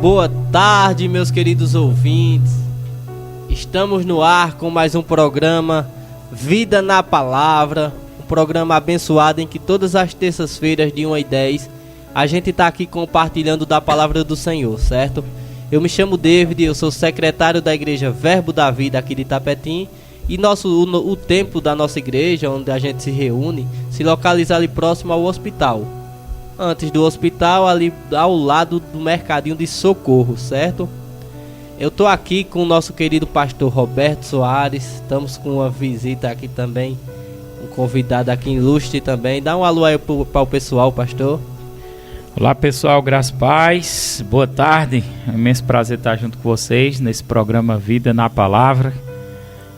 Boa tarde, meus queridos ouvintes. Estamos no ar com mais um programa Vida na Palavra, um programa abençoado em que todas as terças-feiras de 1h10 a gente está aqui compartilhando da Palavra do Senhor, certo? Eu me chamo David, eu sou secretário da Igreja Verbo da Vida aqui de Itapetim e o templo da nossa igreja, onde a gente se reúne, se localiza ali próximo ao hospital. Antes do hospital, ali ao lado do mercadinho de Socorro, certo? Eu tô aqui com o nosso querido pastor Roberto Soares. Estamos com uma visita aqui também, um convidado aqui ilustre também. Dá um alô aí para o pessoal, pastor. Olá pessoal, graças a paz, boa tarde. É um imenso prazer estar junto com vocês nesse programa Vida na Palavra.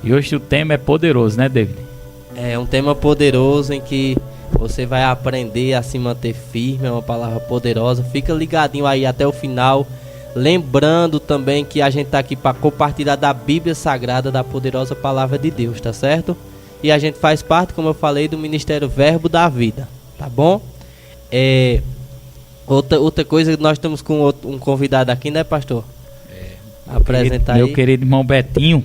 E hoje o tema é poderoso, né, David? É um tema poderoso em que você vai aprender a se manter firme, é uma palavra poderosa. Fica ligadinho aí até o final. Lembrando também que a gente tá aqui para compartilhar da Bíblia Sagrada, da poderosa palavra de Deus, tá certo? E a gente faz parte, como eu falei, do Ministério Verbo da Vida, tá bom? Outra coisa, nós estamos com um convidado aqui, né, pastor? Apresentar aí. Meu querido irmão Betinho,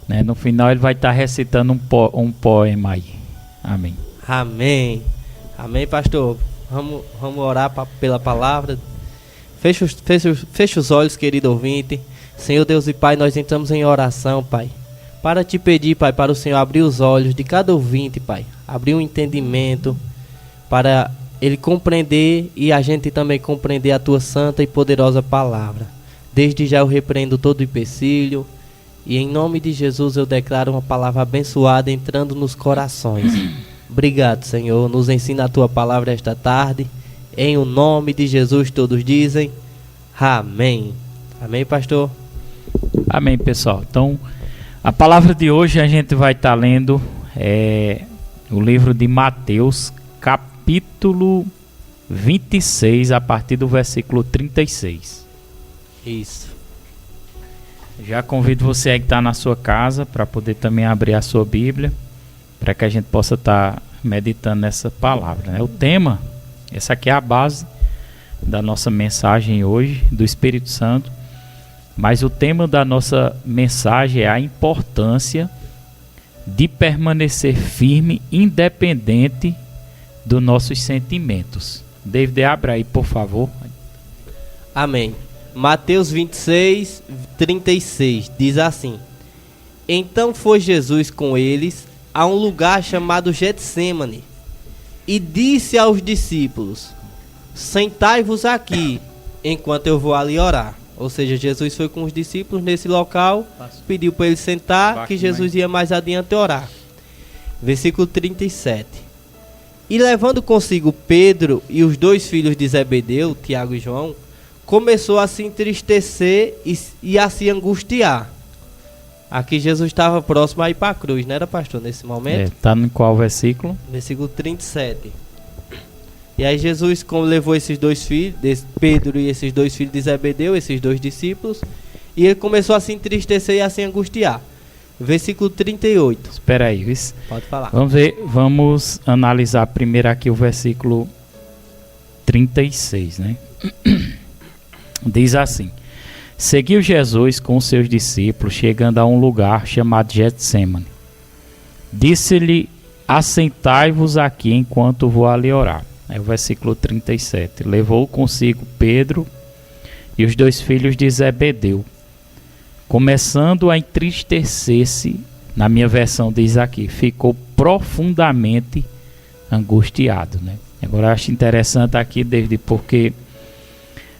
né? No final ele vai estar recitando um poema aí. Amém. Amém. Amém, pastor. Vamos orar pela palavra. Fecha os olhos, querido ouvinte. Senhor Deus e Pai, nós entramos em oração, Pai, para te pedir, Pai, para o Senhor abrir os olhos de cada ouvinte, Pai. Abrir um entendimento para ele compreender e a gente também compreender a tua santa e poderosa palavra. Desde já eu repreendo todo empecilho e em nome de Jesus eu declaro uma palavra abençoada entrando nos corações. Obrigado, Senhor. Nos ensina a tua palavra esta tarde. Em o nome de Jesus todos dizem amém. Amém, pastor? Amém, pessoal. Então, a palavra de hoje a gente vai estar lendo o livro de Mateus, capítulo 26, a partir do versículo 36. Isso. Já convido você aí que está na sua casa para poder também abrir a sua Bíblia, para que a gente possa estar meditando nessa palavra, né? O tema, essa aqui é a base da nossa mensagem hoje, do Espírito Santo, mas o tema da nossa mensagem é a importância de permanecer firme, independente dos nossos sentimentos. David, abra aí, por favor. Amém. Mateus 26, 36, diz assim: Então foi Jesus com eles a um lugar chamado Getsêmani, e disse aos discípulos: Sentai-vos aqui, enquanto eu vou ali orar. Ou seja, Jesus foi com os discípulos nesse local, pediu para eles sentar, que Jesus ia mais adiante orar. Versículo 37. E levando consigo Pedro e os dois filhos de Zebedeu, Tiago e João, começou a se entristecer e a se angustiar. Aqui Jesus estava próximo a ir para a cruz, não era, pastor, nesse momento? Está em qual versículo? Versículo 37. E aí Jesus levou esses dois filhos, Pedro e esses dois filhos de Zebedeu, esses dois discípulos, e ele começou a se entristecer e a se angustiar. Versículo 38. Espera aí, isso. Pode falar. Vamos analisar primeiro aqui o versículo 36, né? Diz assim: Seguiu Jesus com seus discípulos, chegando a um lugar chamado Getsêmani. Disse-lhe: Assentai-vos aqui enquanto vou ali orar. É o versículo 37. Levou consigo Pedro e os dois filhos de Zebedeu, começando a entristecer-se. Na minha versão diz aqui: ficou profundamente angustiado, né? Agora eu acho interessante aqui, David, porque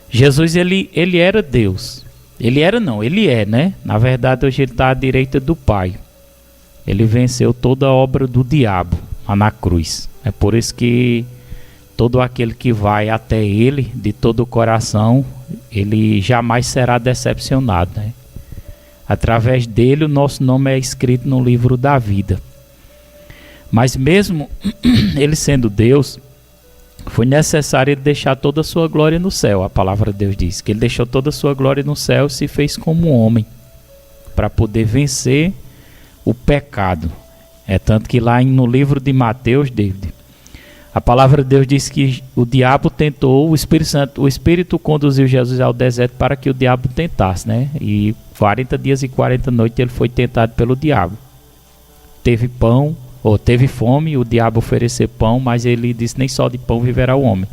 Jesus ele era Deus. Ele é, né? Na verdade, hoje ele está à direita do Pai. Ele venceu toda a obra do diabo lá na cruz. É por isso que todo aquele que vai até ele, de todo o coração, ele jamais será decepcionado, né? Através dele, o nosso nome é escrito no livro da vida. Mas mesmo ele sendo Deus, foi necessário ele deixar toda a sua glória no céu. A palavra de Deus diz que ele deixou toda a sua glória no céu e se fez como um homem, para poder vencer o pecado. É tanto que lá no livro de Mateus, David, A palavra de Deus diz que o diabo tentou, o Espírito Santo, o Espírito conduziu Jesus ao deserto para que o diabo tentasse, né? E 40 dias e 40 noites ele foi tentado pelo diabo. Teve pão, ou teve fome, o diabo ofereceu pão, mas ele disse: nem só de pão viverá o homem.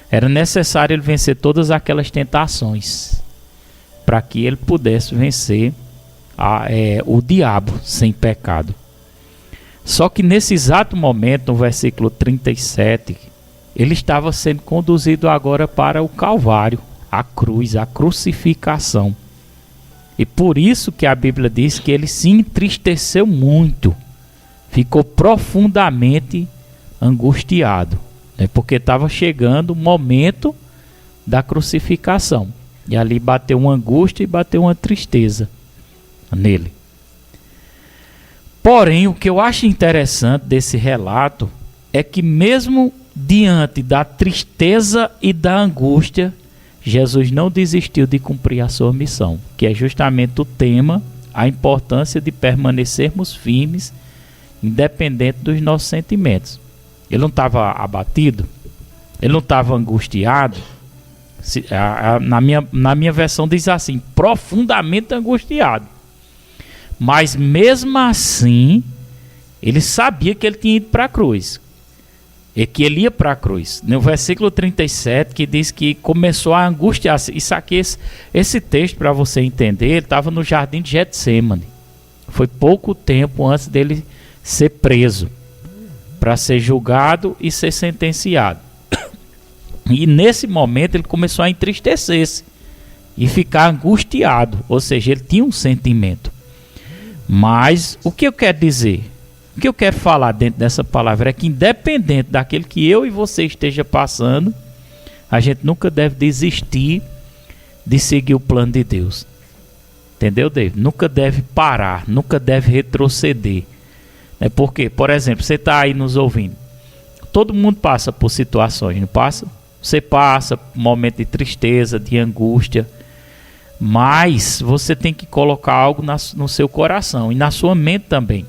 Era necessário ele vencer todas aquelas tentações para que ele pudesse vencer o diabo sem pecado. Só que nesse exato momento, no versículo 37, ele estava sendo conduzido agora para o Calvário, a cruz, a crucificação. E por isso que a Bíblia diz que ele se entristeceu muito, ficou profundamente angustiado, né? Porque estava chegando o momento da crucificação. E ali bateu uma angústia e bateu uma tristeza nele. Porém, o que eu acho interessante desse relato é que mesmo diante da tristeza e da angústia, Jesus não desistiu de cumprir a sua missão, que é justamente o tema, a importância de permanecermos firmes, independente dos nossos sentimentos. Ele não estava abatido, ele não estava angustiado. Na minha versão diz assim: profundamente angustiado. Mas mesmo assim, ele sabia que ele tinha ido para a cruz. E que ele ia para a cruz. No versículo 37, que diz que começou a angustiar-se. Isso aqui, esse texto, para você entender, ele estava no jardim de Getsemane. Foi pouco tempo antes dele ser preso, para ser julgado e ser sentenciado. E nesse momento ele começou a entristecer-se e ficar angustiado. Ou seja, ele tinha um sentimento. Mas o que eu quero dizer, o que eu quero falar dentro dessa palavra é que independente daquilo que eu e você esteja passando, a gente nunca deve desistir de seguir o plano de Deus. Entendeu, David? Nunca deve parar, nunca deve retroceder. Porque, por exemplo, você está aí nos ouvindo. Todo mundo passa por situações, não passa? Você passa por um momento de tristeza, de angústia. Mas você tem que colocar algo no seu coração e na sua mente também.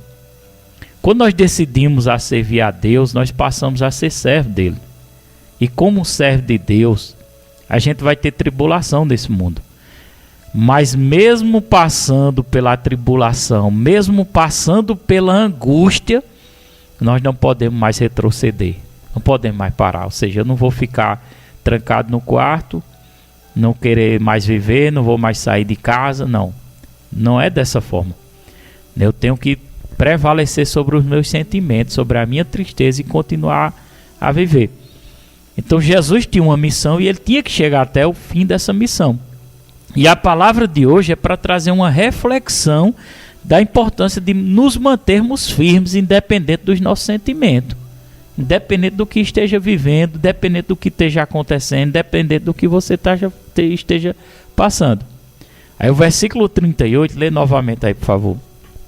Quando nós decidimos a servir a Deus, nós passamos a ser servo dele. E como servo de Deus, a gente vai ter tribulação nesse mundo. Mas mesmo passando pela tribulação, mesmo passando pela angústia, nós não podemos mais retroceder. Não podemos mais parar. Ou seja, eu não vou ficar trancado no quarto, não querer mais viver, não vou mais sair de casa, não. Não é dessa forma. Eu tenho que prevalecer sobre os meus sentimentos, sobre a minha tristeza e continuar a viver. Então Jesus tinha uma missão e ele tinha que chegar até o fim dessa missão. E a palavra de hoje é para trazer uma reflexão da importância de nos mantermos firmes, independente dos nossos sentimentos. Independente do que esteja vivendo, independente do que esteja acontecendo, independente do que você esteja passando. Aí o versículo 38, lê novamente aí, por favor.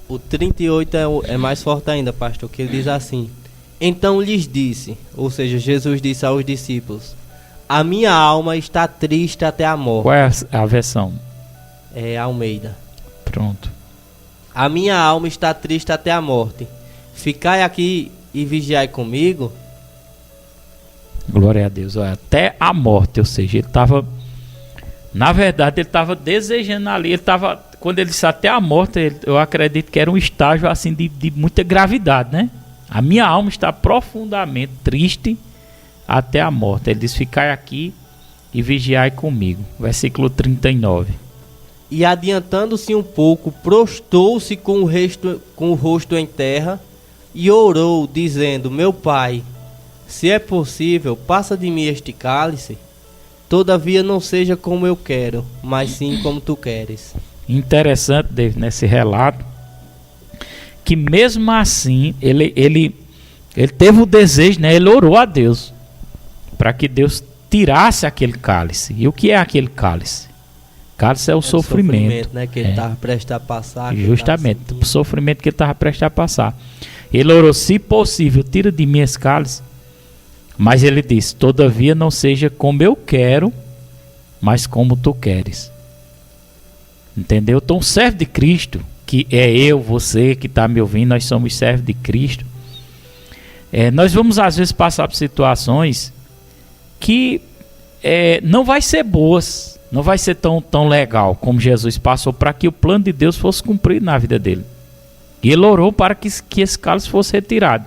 O 38 é mais forte ainda, pastor, que ele diz assim: então lhes disse, ou seja, Jesus disse aos discípulos: a minha alma está triste até a morte. Qual é a versão? É Almeida. Pronto. A minha alma está triste até a morte. Ficai aqui e vigiai comigo. Glória a Deus. Olha, até a morte, ou seja, ele estava, na verdade, ele estava desejando ali, ele estava, quando ele disse até a morte, eu acredito que era um estágio assim de muita gravidade, né? A minha alma está profundamente triste até a morte. Ele diz: ficai aqui e vigiai comigo. Versículo 39. E adiantando-se um pouco, prostou-se com o rosto em terra e orou, dizendo: meu pai, se é possível, passa de mim este cálice. Todavia não seja como eu quero, mas sim como tu queres. Interessante, David, nesse relato, que mesmo assim ele teve o desejo, né? Ele orou a Deus para que Deus tirasse aquele cálice. E o que é aquele cálice? Cálice é o sofrimento, né? Que ele estava prestes a passar. Justamente, o sofrimento que ele estava prestes a passar. Ele orou: se possível, tira de mim esse cálice. Mas ele disse: todavia não seja como eu quero, mas como tu queres. Entendeu? Então, o servo de Cristo, que é eu, você que está me ouvindo, nós somos servos de Cristo. Nós vamos às vezes passar por situações que não vai ser boas, não vai ser tão legal como Jesus passou para que o plano de Deus fosse cumprido na vida dele. E ele orou para que esse cálice fosse retirado.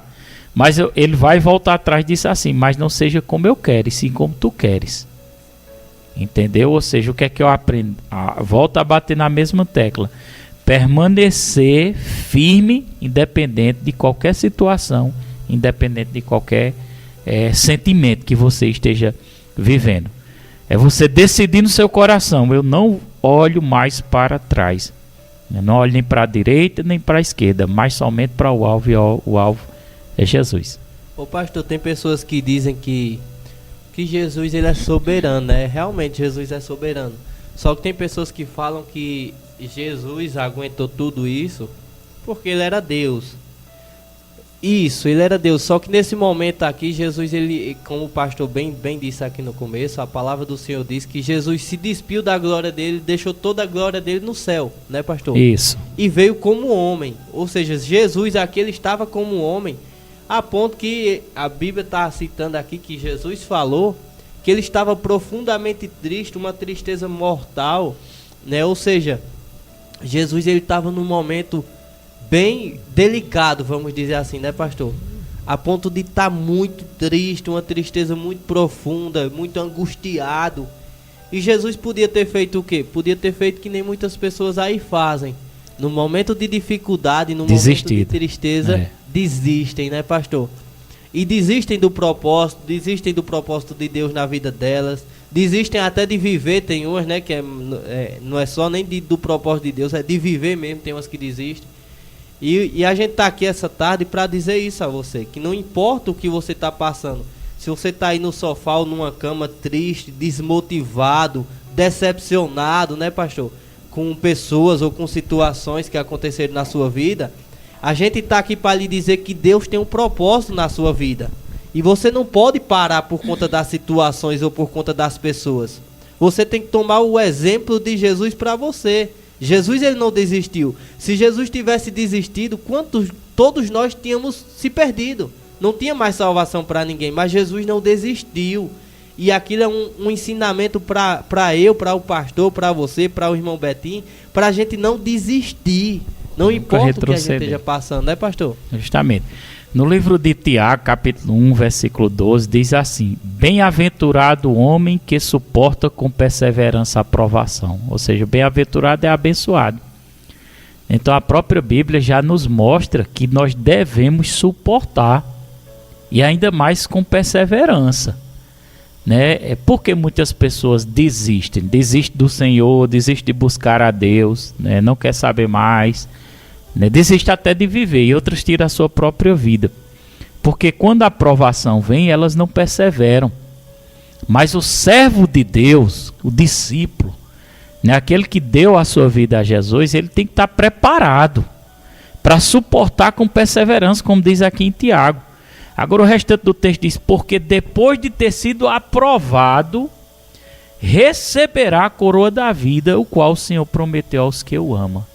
Mas ele vai voltar atrás e disse assim: mas não seja como eu quero, e sim como tu queres. Entendeu? Ou seja, o que é que eu aprendo? Volta a bater na mesma tecla. Permanecer firme, independente de qualquer situação, independente de qualquer sentimento que você esteja vivendo. É você decidir no seu coração: eu não olho mais para trás. Eu não olho nem para a direita nem para a esquerda, mas somente para o alvo, e o alvo é Jesus. Ô pastor, tem pessoas que dizem que Jesus ele é soberano, né? Realmente Jesus é soberano. Só que tem pessoas que falam que Jesus aguentou tudo isso porque ele era Deus. Isso, ele era Deus. Só que nesse momento aqui, Jesus, ele, como o pastor bem disse aqui no começo, a palavra do Senhor diz que Jesus se despiu da glória dele, deixou toda a glória dele no céu, né, pastor? Isso. E veio como homem. Ou seja, Jesus aqui, ele estava como homem, a ponto que a Bíblia está citando aqui que Jesus falou que ele estava profundamente triste, uma tristeza mortal, né? Ou seja, Jesus ele estava num momento bem delicado, vamos dizer assim, né, pastor? A ponto de estar muito triste, uma tristeza muito profunda, muito angustiado. E Jesus podia ter feito o quê? Podia ter feito que nem muitas pessoas aí fazem. No momento de dificuldade, no momento de tristeza, desistem, né, pastor? E desistem do propósito de Deus na vida delas, desistem até de viver. Tem umas, né, que não é só nem do propósito de Deus, é de viver mesmo, tem umas que desistem. E a gente está aqui essa tarde para dizer isso a você, que não importa o que você está passando, se você está aí no sofá ou numa cama triste, desmotivado, decepcionado, né, pastor? Com pessoas ou com situações que aconteceram na sua vida, a gente está aqui para lhe dizer que Deus tem um propósito na sua vida. E você não pode parar por conta das situações ou por conta das pessoas. Você tem que tomar o exemplo de Jesus para você. Jesus ele não desistiu. Se Jesus tivesse desistido, todos nós tínhamos se perdido. Não tinha mais salvação para ninguém. Mas Jesus não desistiu. E aquilo é um ensinamento para o pastor, para você, para o irmão Betinho, para a gente não desistir. Não importa o que a gente esteja passando, né, pastor? Justamente. No livro de Tiago, capítulo 1, versículo 12, diz assim: bem-aventurado o homem que suporta com perseverança a provação. Ou seja, bem-aventurado é abençoado. Então a própria Bíblia já nos mostra que nós devemos suportar, e ainda mais com perseverança, né? É porque muitas pessoas desistem do Senhor, desistem de buscar a Deus, né? Não quer saber mais, né? Desiste até de viver, e outras tiram a sua própria vida, porque quando a provação vem, elas não perseveram. Mas o servo de Deus, o discípulo, né? Aquele que deu a sua vida a Jesus, ele tem que estar preparado para suportar com perseverança, como diz aqui em Tiago. Agora o restante do texto diz: porque depois de ter sido aprovado, receberá a coroa da vida, o qual o Senhor prometeu aos que o amam.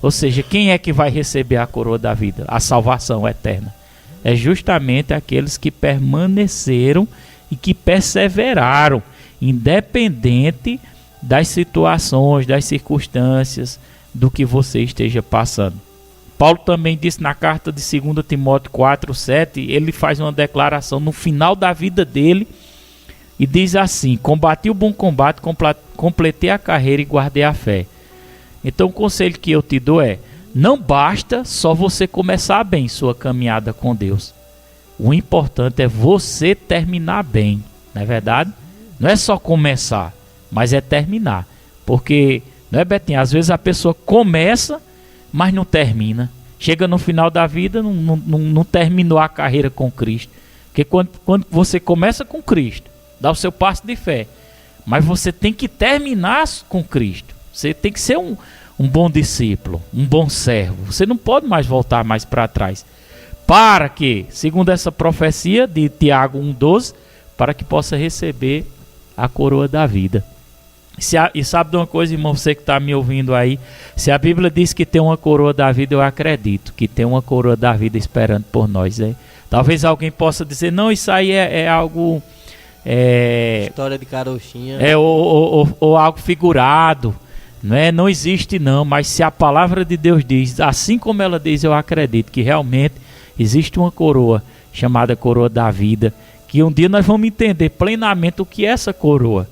Ou seja, quem é que vai receber a coroa da vida? A salvação eterna. É justamente aqueles que permaneceram e que perseveraram, independente das situações, das circunstâncias, do que você esteja passando. Paulo também disse na carta de 2 Timóteo 4:7, ele faz uma declaração no final da vida dele e diz assim: combati o bom combate, completei a carreira e guardei a fé. Então o conselho que eu te dou é: não basta só você começar bem sua caminhada com Deus. O importante é você terminar bem, não é verdade? Não é só começar, mas é terminar. Porque, não é, Betinho? Às vezes a pessoa começa, mas não termina. Chega no final da vida, não terminou a carreira com Cristo. Porque quando você começa com Cristo, dá o seu passo de fé, mas você tem que terminar com Cristo. Você tem que ser um bom discípulo, um bom servo. Você não pode mais voltar mais para trás. Para que, segundo essa profecia de Tiago 1:12, para que possa receber a coroa da vida. E sabe de uma coisa, irmão, você que está me ouvindo aí, se a Bíblia diz que tem uma coroa da vida, eu acredito que tem uma coroa da vida esperando por nós. Talvez alguém possa dizer, não, isso aí é algo... história de carochinha. Ou algo figurado. Não existe não, mas se a palavra de Deus diz, assim como ela diz, eu acredito que realmente existe uma coroa chamada coroa da vida, que um dia nós vamos entender plenamente o que é essa coroa.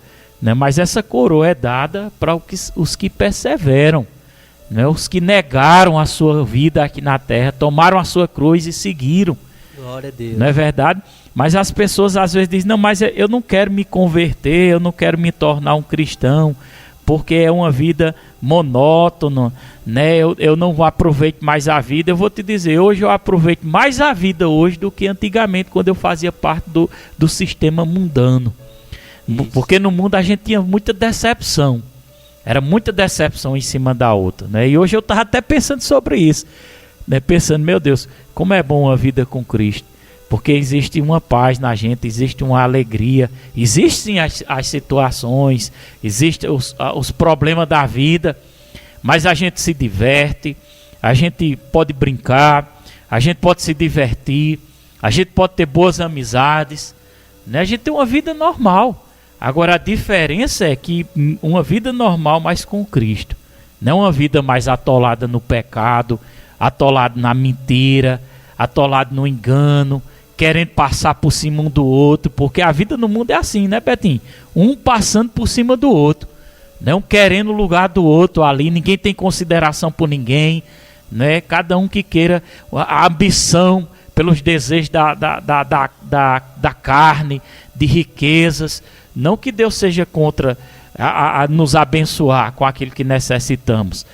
Mas essa coroa é dada para os que perseveram, os que negaram a sua vida aqui na terra, tomaram a sua cruz e seguiram. Glória a Deus. Não é verdade? Mas as pessoas às vezes dizem, não, mas eu não quero me converter, eu não quero me tornar um cristão, porque é uma vida monótona, eu não aproveito mais a vida. Eu vou te dizer, hoje eu aproveito mais a vida hoje do que antigamente, quando eu fazia parte do sistema mundano. Isso. Porque no mundo a gente tinha muita decepção. Era muita decepção em cima da outra. E hoje eu estava até pensando sobre isso. Pensando, meu Deus, como é bom a vida com Cristo. Porque existe uma paz na gente, existe uma alegria. Existem as situações, existem os problemas da vida. Mas a gente se diverte, a gente pode brincar, a gente pode se divertir, a gente pode ter boas amizades. A gente tem uma vida normal. Agora a diferença é que uma vida normal, mas com Cristo. Não uma vida mais atolada no pecado, atolada na mentira, atolada no engano, querendo passar por cima um do outro, porque a vida no mundo é assim, né, Betinho? Um passando por cima do outro, um querendo o lugar do outro ali, ninguém tem consideração por ninguém, cada um que queira a ambição pelos desejos da carne, de riquezas. Não que Deus seja contra a nos abençoar com aquilo que necessitamos,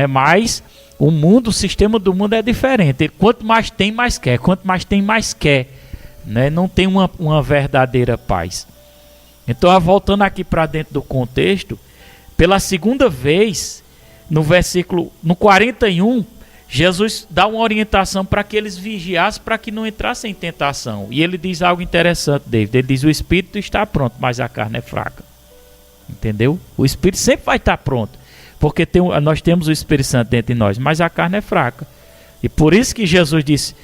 mas o sistema do mundo é diferente. Quanto mais tem, mais quer. Quanto mais tem, mais quer. Não tem uma verdadeira paz. Então, voltando aqui para dentro do contexto, pela segunda vez, no 41, Jesus dá uma orientação para que eles vigiassem, para que não entrassem em tentação. E ele diz algo interessante, David. Ele diz, o espírito está pronto, mas a carne é fraca. Entendeu? O espírito sempre vai estar pronto, porque nós temos o Espírito Santo dentro de nós, mas a carne é fraca. E por isso que Jesus disse,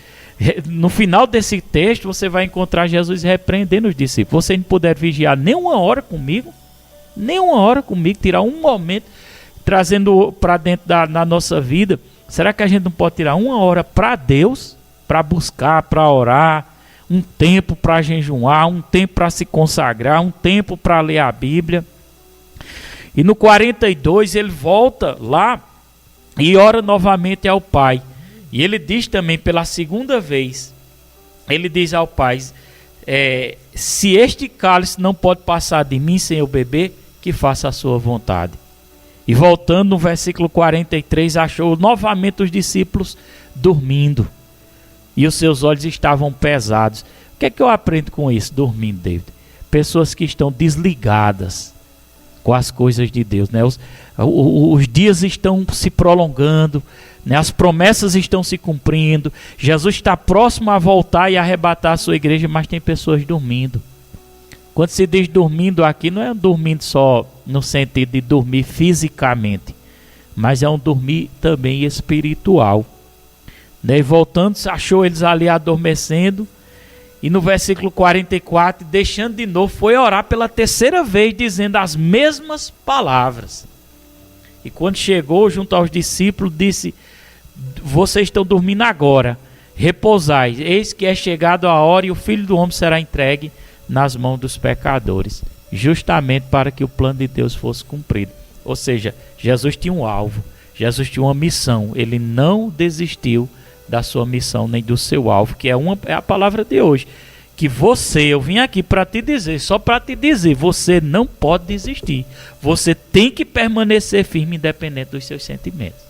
no final desse texto, você vai encontrar Jesus repreendendo os discípulos. Você não puder vigiar nem uma hora comigo, tirar um momento, trazendo para dentro da nossa vida. Será que a gente não pode tirar uma hora para Deus, para buscar, para orar, um tempo para jejuar, um tempo para se consagrar, um tempo para ler a Bíblia? E no 42 ele volta lá e ora novamente ao Pai. E ele diz também pela segunda vez, ele diz ao Pai, se este cálice não pode passar de mim sem eu beber, que faça a sua vontade. E voltando no versículo 43, achou novamente os discípulos dormindo. E os seus olhos estavam pesados. O que é que eu aprendo com isso, dormindo, David? Pessoas que estão desligadas com as coisas de Deus. Os dias estão se prolongando, as promessas estão se cumprindo. Jesus está próximo a voltar e arrebatar a sua igreja, mas tem pessoas dormindo. Quando se diz dormindo aqui, não é um dormindo só no sentido de dormir fisicamente, mas é um dormir também espiritual. E voltando, achou eles ali adormecendo, e no versículo 44, deixando de novo, foi orar pela terceira vez, dizendo as mesmas palavras. E quando chegou junto aos discípulos, disse, vocês estão dormindo agora, repousai, eis que é chegado a hora e o Filho do Homem será entregue nas mãos dos pecadores, justamente para que o plano de Deus fosse cumprido. Ou seja, Jesus tinha um alvo, Jesus tinha uma missão, ele não desistiu da sua missão nem do seu alvo, que é a palavra de hoje, que eu vim aqui para te dizer, só para te dizer, você não pode desistir, você tem que permanecer firme independente dos seus sentimentos.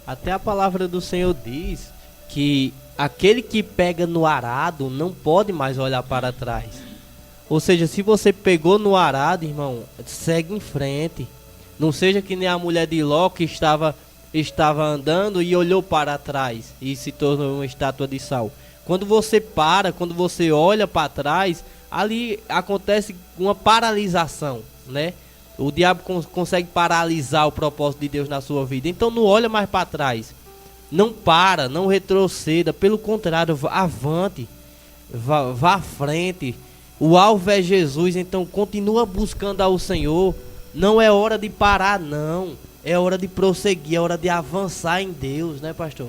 Até a palavra do Senhor diz que aquele que pega no arado não pode mais olhar para trás. Ou seja, se você pegou no arado, irmão, segue em frente. Não seja que nem a mulher de Ló que estava andando e olhou para trás e se tornou uma estátua de sal. Quando você para, quando você olha para trás, ali acontece uma paralisação, O diabo consegue paralisar o propósito de Deus na sua vida. Então não olha mais para trás. Não para, não retroceda. Pelo contrário, vá avante. Vá à frente. O alvo é Jesus. Então continua buscando ao Senhor. Não é hora de parar, não. É hora de prosseguir, é hora de avançar em Deus, né, pastor?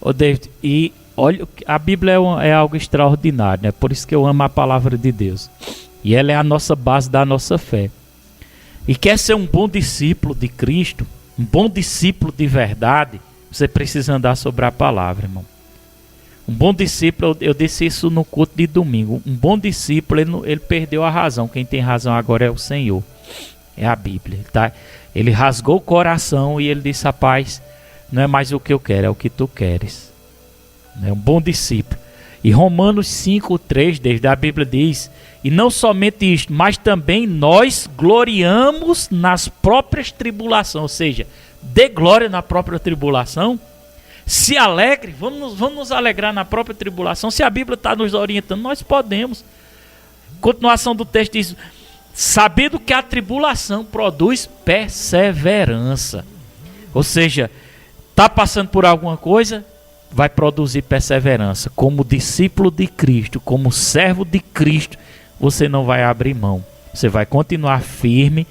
Ô David, e olha, a Bíblia é algo extraordinário, né? Por isso que eu amo a palavra de Deus. E ela é a nossa base da nossa fé. E quer ser um bom discípulo de Cristo, um bom discípulo de verdade, você precisa andar sobre a palavra, irmão. Um bom discípulo, eu disse isso no culto de domingo, um bom discípulo, ele perdeu a razão. Quem tem razão agora é o Senhor, é a Bíblia, tá? Ele rasgou o coração e ele disse: rapaz, não é mais o que eu quero, é o que tu queres. É um bom discípulo. E Romanos 5:3, desde a Bíblia diz: e não somente isto, mas também nós gloriamos nas próprias tribulações. Ou seja, dê glória na própria tribulação. Se alegre, vamos nos alegrar na própria tribulação. Se a Bíblia está nos orientando, nós podemos. Continuação do texto diz: sabendo que a tribulação produz perseverança. Ou seja, está passando por alguma coisa, vai produzir perseverança. Como discípulo de Cristo, como servo de Cristo, você não vai abrir mão. Você vai continuar firme,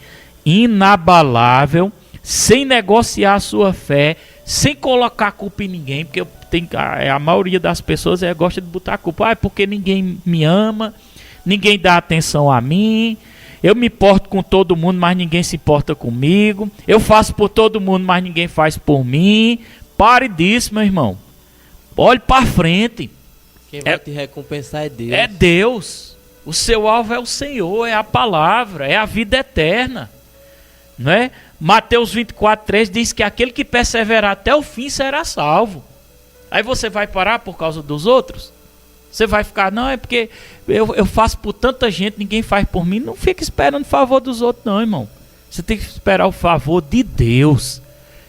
inabalável, sem negociar a sua fé, sem colocar culpa em ninguém, porque a maioria das pessoas gosta de botar a culpa. Porque ninguém me ama, ninguém dá atenção a mim, eu me importo com todo mundo, mas ninguém se importa comigo, eu faço por todo mundo, mas ninguém faz por mim. Pare disso, meu irmão. Olhe para frente. Quem vai te recompensar é Deus. É Deus. O seu alvo é o Senhor, é a palavra, é a vida eterna. Não é? Mateus 24:3 diz que aquele que perseverar até o fim será salvo. Aí você vai parar por causa dos outros? Você vai ficar: não, é porque eu faço por tanta gente, ninguém faz por mim. Não fica esperando o favor dos outros, não, irmão. Você tem que esperar o favor de Deus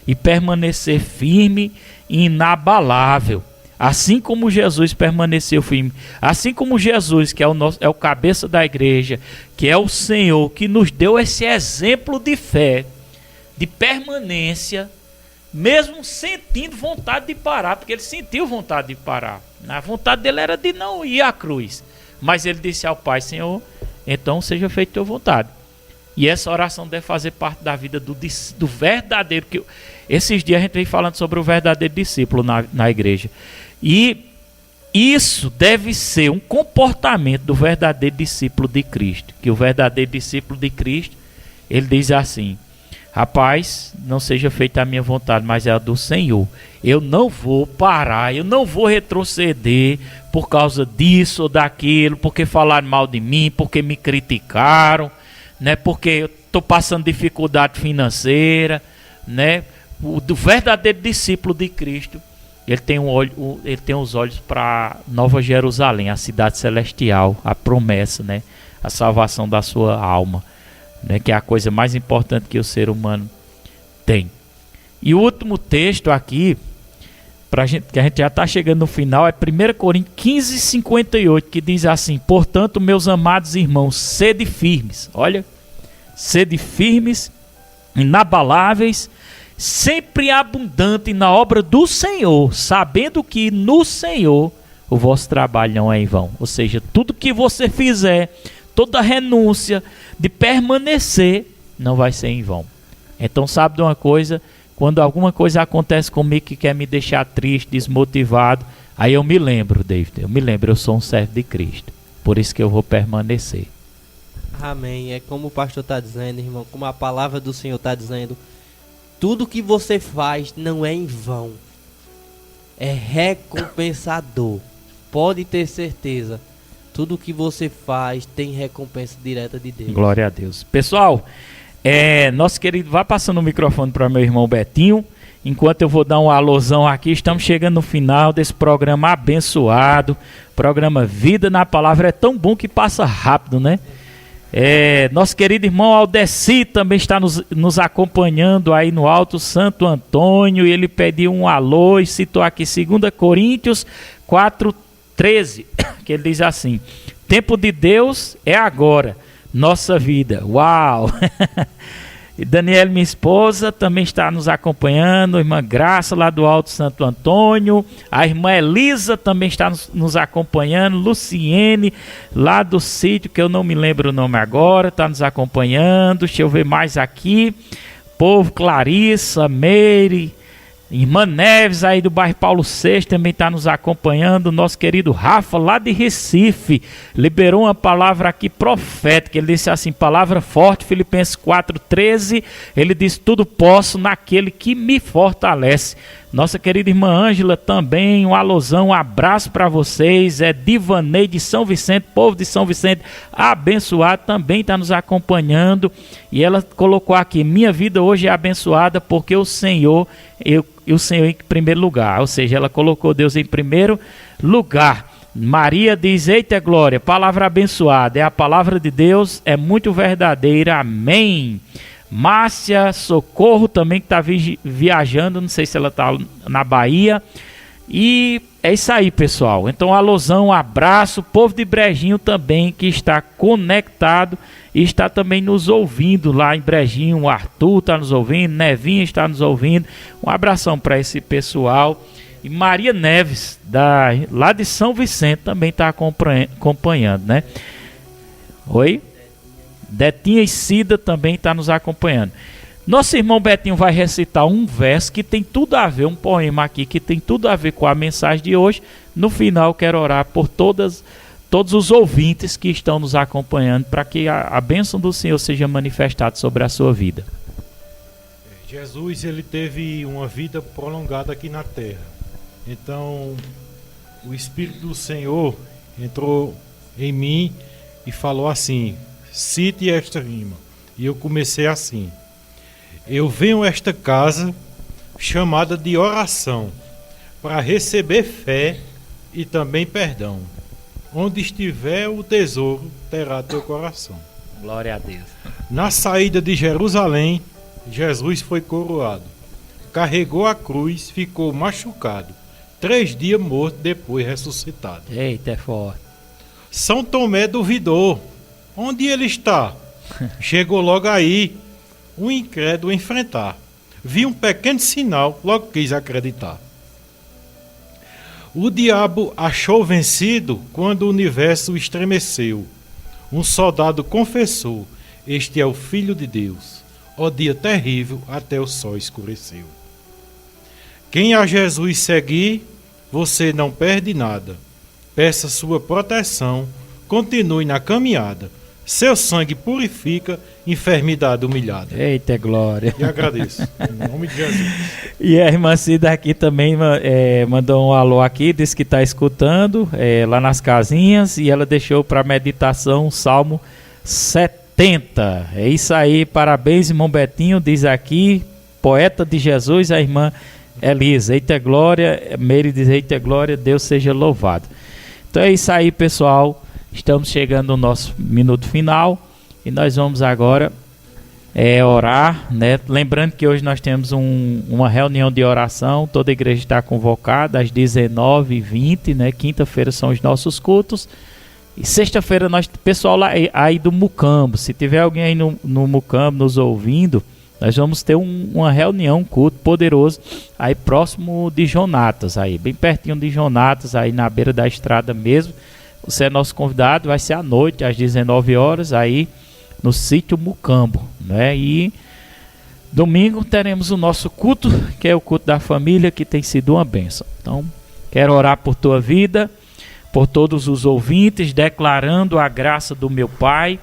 e permanecer firme e inabalável. Assim como Jesus permaneceu firme, assim como Jesus, que é o cabeça da igreja, que é o Senhor, que nos deu esse exemplo de fé, de permanência, mesmo sentindo vontade de parar, porque ele sentiu vontade de parar. A vontade dele era de não ir à cruz, mas ele disse ao Pai: Senhor, então seja feita a tua vontade. E essa oração deve fazer parte da vida do verdadeiro, que esses dias a gente vem falando sobre o verdadeiro discípulo na igreja. E isso deve ser um comportamento do verdadeiro discípulo de Cristo. Que o verdadeiro discípulo de Cristo, ele diz assim: rapaz, não seja feita a minha vontade, mas é a do Senhor. Eu não vou parar, eu não vou retroceder por causa disso ou daquilo, porque falaram mal de mim, porque me criticaram, né? Porque eu estou passando dificuldade financeira, né? O verdadeiro discípulo de Cristo, ele tem os olhos para Nova Jerusalém, a cidade celestial, a promessa, né? A salvação da sua alma, né? Que é a coisa mais importante que o ser humano tem. E o último texto aqui, que a gente já está chegando no final, é 1 Coríntios 15:58, que diz assim: portanto, meus amados irmãos, sede firmes. Olha, sede firmes, inabaláveis, sempre abundante na obra do Senhor, sabendo que no Senhor o vosso trabalho não é em vão. Ou seja, tudo que você fizer, toda renúncia de permanecer, não vai ser em vão. Então, sabe de uma coisa? Quando alguma coisa acontece comigo que quer me deixar triste, desmotivado, aí eu me lembro, David, eu sou um servo de Cristo, por isso que eu vou permanecer. Amém. É como o pastor está dizendo, irmão, como a palavra do Senhor está dizendo: tudo que você faz não é em vão, é recompensador. Pode ter certeza, tudo que você faz tem recompensa direta de Deus. Glória a Deus. Pessoal, nosso querido, vai passando o microfone para meu irmão Betinho, enquanto eu vou dar um alôzão aqui. Estamos chegando no final desse programa abençoado, programa Vida na Palavra. É tão bom que passa rápido, né? Nosso querido irmão Aldeci também está nos acompanhando aí no Alto Santo Antônio, e ele pediu um alô e citou aqui 2 Coríntios 4:13, que ele diz assim: tempo de Deus é agora, nossa vida. Uau! E Daniela, minha esposa, também está nos acompanhando. A irmã Graça, lá do Alto Santo Antônio. A irmã Elisa também está nos acompanhando. Luciene, lá do sítio, que eu não me lembro o nome agora, está nos acompanhando. Deixa eu ver mais aqui. Povo, Clarissa, Meire, irmã Neves aí do bairro Paulo VI também está nos acompanhando. Nosso querido Rafa lá de Recife liberou uma palavra aqui profética. Ele disse assim, palavra forte, Filipenses 4,13. Ele disse, tudo posso naquele que me fortalece. Nossa querida irmã Ângela também, um alusão, um abraço para vocês. É Divanei de São Vicente, povo de São Vicente abençoado, também está nos acompanhando. E ela colocou aqui, minha vida hoje é abençoada porque o Senhor, o Senhor em primeiro lugar. Ou seja, ela colocou Deus em primeiro lugar. Maria diz, eita glória, palavra abençoada, é a palavra de Deus, é muito verdadeira, amém. Márcia Socorro também que está viajando, não sei se ela está na Bahia. E é isso aí, pessoal. Então, alusão, um abraço. Povo de Brejinho também que está conectado e está também nos ouvindo lá em Brejinho. O Arthur está nos ouvindo, Nevinha está nos ouvindo. Um abração para esse pessoal. E Maria Neves, lá de São Vicente, também está acompanhando, né? Oi? Detinha e Cida também está nos acompanhando. Nosso irmão Betinho vai recitar um verso que tem tudo a ver, um poema aqui que tem tudo a ver com a mensagem de hoje. No final quero orar por todos os ouvintes que estão nos acompanhando, para que a bênção do Senhor seja manifestada sobre a sua vida. Jesus, ele teve uma vida prolongada aqui na terra. Então, o Espírito do Senhor entrou em mim e falou assim, cite esta rima. E eu comecei assim. Eu venho a esta casa chamada de oração para receber fé e também perdão. Onde estiver o tesouro, terá teu coração. Glória a Deus. Na saída de Jerusalém, Jesus foi coroado. Carregou a cruz, ficou machucado. 3 dias morto, depois ressuscitado. Eita, é forte. São Tomé duvidou. Onde ele está? Chegou logo aí, um incrédulo enfrentar. Viu um pequeno sinal, logo quis acreditar. O diabo achou vencido quando o universo estremeceu. Um soldado confessou, este é o Filho de Deus. Ó dia terrível, até o sol escureceu. Quem a Jesus seguir, você não perde nada. Peça sua proteção, continue na caminhada. Seu sangue purifica enfermidade humilhada. Eita glória. E agradeço, em nome de Jesus. E a irmã Cida aqui também mandou um alô aqui, disse que está escutando lá nas casinhas, e ela deixou para meditação o Salmo 70. É isso aí, parabéns, irmão Betinho, diz aqui, poeta de Jesus, a irmã Elisa. Eita glória, Meire diz eita glória, Deus seja louvado. Então é isso aí, pessoal. Estamos chegando no nosso minuto final e nós vamos agora orar, né? Lembrando que hoje nós temos uma reunião de oração, toda a igreja está convocada às 19h20, né? Quinta-feira são os nossos cultos e sexta-feira pessoal lá aí do Mucambo, se tiver alguém aí no Mucambo nos ouvindo, nós vamos ter uma reunião, um culto poderoso aí próximo de Jonatas, aí bem pertinho de Jonatas, aí na beira da estrada mesmo. Você é nosso convidado, vai ser à noite, às 19 horas, aí no sítio Mucambo, né? E domingo teremos o nosso culto, que é o culto da família, que tem sido uma bênção. Então, quero orar por tua vida, por todos os ouvintes, declarando a graça do meu Pai,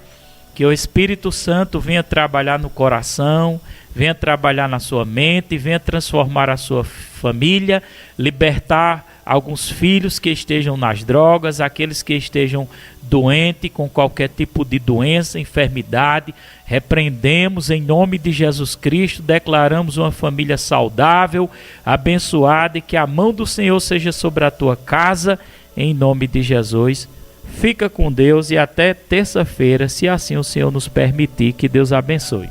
que o Espírito Santo venha trabalhar no coração, venha trabalhar na sua mente, venha transformar a sua família, libertar alguns filhos que estejam nas drogas, aqueles que estejam doentes com qualquer tipo de doença, enfermidade. Repreendemos em nome de Jesus Cristo, declaramos uma família saudável, abençoada, e que a mão do Senhor seja sobre a tua casa, em nome de Jesus. Fica com Deus e até terça-feira, se assim o Senhor nos permitir. Que Deus abençoe.